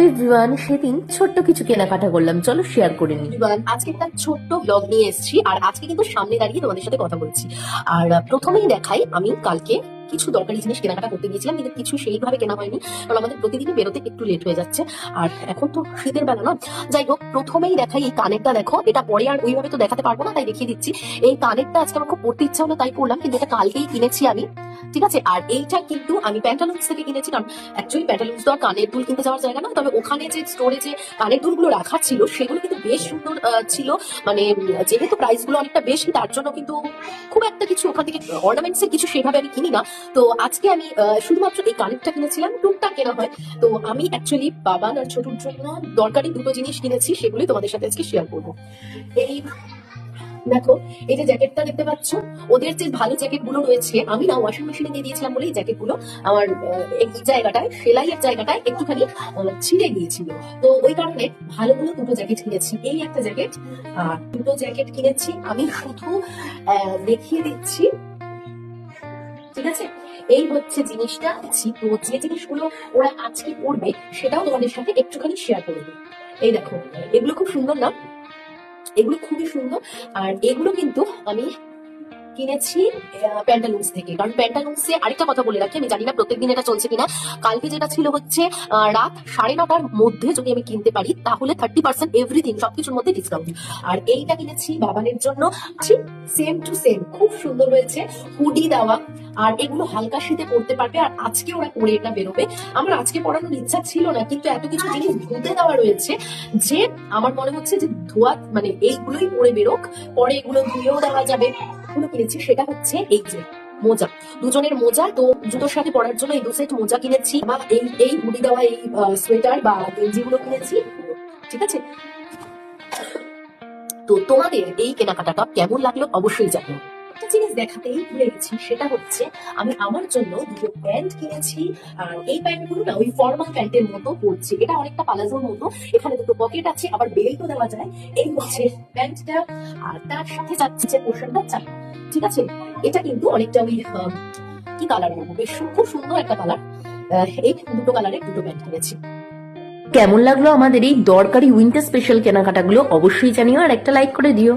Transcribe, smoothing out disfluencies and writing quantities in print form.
Everyone, সেদিন ছোট্ট কিছু কেনাকাটা করলাম, চলো শেয়ার করে নিই। আজকে একটা ছোট্ট ব্লগ নিয়ে এসেছি, আর আজকে কিন্তু সামনে দাঁড়িয়ে তোমাদের সাথে কথা বলছি। আর প্রথমেই দেখাই, আমি কালকে কিছু দরকারি জিনিস কেনাকাটা করতে গিয়েছিলাম, কিন্তু কিছু সেইভাবে কেনা হয়নি, কারণ আমাদের প্রতিদিনই বেরোতে একটু লেট হয়ে যাচ্ছে। আর এখন তো শীতের বেলা না, যাই হোক প্রথমেই দেখাই এই কানেরটা। দেখো, এটা পরে আর ওইভাবে তো দেখাতে পারবো না, তাই দেখিয়ে দিচ্ছি। এই কানেরটা আজকে আমার খুব পড়তে ইচ্ছা হলো, তাই পড়লাম, কিন্তু এটা কালকেই কিনেছি আমি, ঠিক আছে। আর এইটা কিন্তু আমি প্যান্টালুন্স থেকে কিনেছি, কারণ অ্যাকচুয়ালি প্যান্টালুন্স তো আর কানের দুল কিনতে যাওয়ার জায়গা না, তবে ওখানে যে স্টোরে যে কানের দুলগুলো রাখা ছিল সেগুলো কিন্তু বেশ সুন্দর ছিল। মানে যেহেতু প্রাইস গুলো অনেকটা বেশি, তার জন্য কিন্তু খুব একটা কিছু ওখান থেকে অর্নামেন্টস এর কিছু সেভাবে আমি কিনি না। তো আজকে আমি শুধুমাত্র এই কানেরটা কিনেছিলাম, টুকটাক কেনা হয়। তো আমি অ্যাকচুয়ালি বাবান আর ছোটুর জন্য দরকারি দুটো জিনিস কিনেছি, সেগুলোই তোমাদের সাথে আজকে শেয়ার করবো। এই দেখো, এই যে জ্যাকেটটা দেখতে পাচ্ছ, ওদের যে ভালো জ্যাকেট গুলো রয়েছে, আমি না ওয়াশিং মেশিনে দিয়ে দিয়েছিলাম বলে এই জ্যাকেট গুলো আমার এই জায়গাটায়, সেলাইয়ের জায়গাটায় একটুখানি ছিঁড়ে গিয়েছিল। তো ওই কারণে ভালোগুলো দুটো জ্যাকেট কিনেছি, এই একটা জ্যাকেট আর দুটো জ্যাকেট কিনেছি। আমি শুধু দেখিয়ে দিচ্ছি, ঠিক আছে। এই হচ্ছে জিনিসটা। তো যে জিনিসগুলো ওরা আজকে পড়বে সেটাও তোমাদের সাথে একটুখানি শেয়ার করবে। এই দেখো, এগুলো খুব সুন্দর না? এগুলো খুবই সুন্দর। আর এগুলো কিন্তু আমি কিনেছি প্যান্টালুন্স থেকে, কারণ প্যান্টালুন্সে আরেকটা কথা বলে রাখি, আমি জানি না প্রত্যেকদিন এটা চলছে কিনা। কালকে যেটা ছিল হচ্ছে রাত 9:30টার মধ্যে যদি আমি কিনতে পারি তাহলে 30% এভরিথিং, সবকিছুর মধ্যে ডিসকাউন্ট। আর এইটা কিনেছি বাবানের জন্য, সেম টু সেম, খুব সুন্দর হয়েছে, হুডি দেওয়া। আর এগুলো হালকা শীতে পরতে পারবে, আর আজকে ওরা পরে এটা বেরোবে। আমার আজকে পরানোর ইচ্ছা ছিল না, কিন্তু এত কিছু জিনিস ধুতে দেওয়া রয়েছে যে আমার মনে হচ্ছে যে ধোয়া, মানে এইগুলোই পরে বেরোক, পরে এগুলো ধুয়েও দেওয়া যাবে। এগুলো কিনেছি, সেটা হচ্ছে এই যে মোজা, দুজনের মোজা। তো জুতোর সাথে পরার জন্য এই দু সেট মোজা কিনেছি, বা এই এই হুডি দেওয়া এই সোয়েটার বা গেঞ্জি গুলো কিনেছি, ঠিক আছে। তো তোমাদের এই কেনাকাটাটা কেমন লাগলো অবশ্যই জানিও। একটা জিনিস দেখাতেই ভুলে গেছি, সেটা হচ্ছে আমি আমার জন্য দুটো প্যান্ট কিনেছি। আর এই প্যান্টগুলো না ওই ফর্মাল প্যান্টের মতো পড়ছে, এটা অনেকটা পালাজোর মতো, এখানে দুটো পকেট আছে, আবার বেল্টও দেওয়া যায়। এই হচ্ছে প্যান্টটা, আর তার সাথে যাচ্ছে পোর্শনটা চাই, ঠিক আছে। এটা কিন্তু অনেকটা ওই কি কালার বলবো, বেশ খুব সুন্দর একটা কালার। এই দুটো কালারের দুটো প্যান্ট কিনেছি। কেমন লাগলো আমাদের এই দরকারি উইন্টার স্পেশাল কেনাকাটাগুলো অবশ্যই জানিও, আর একটা লাইক করে দিও।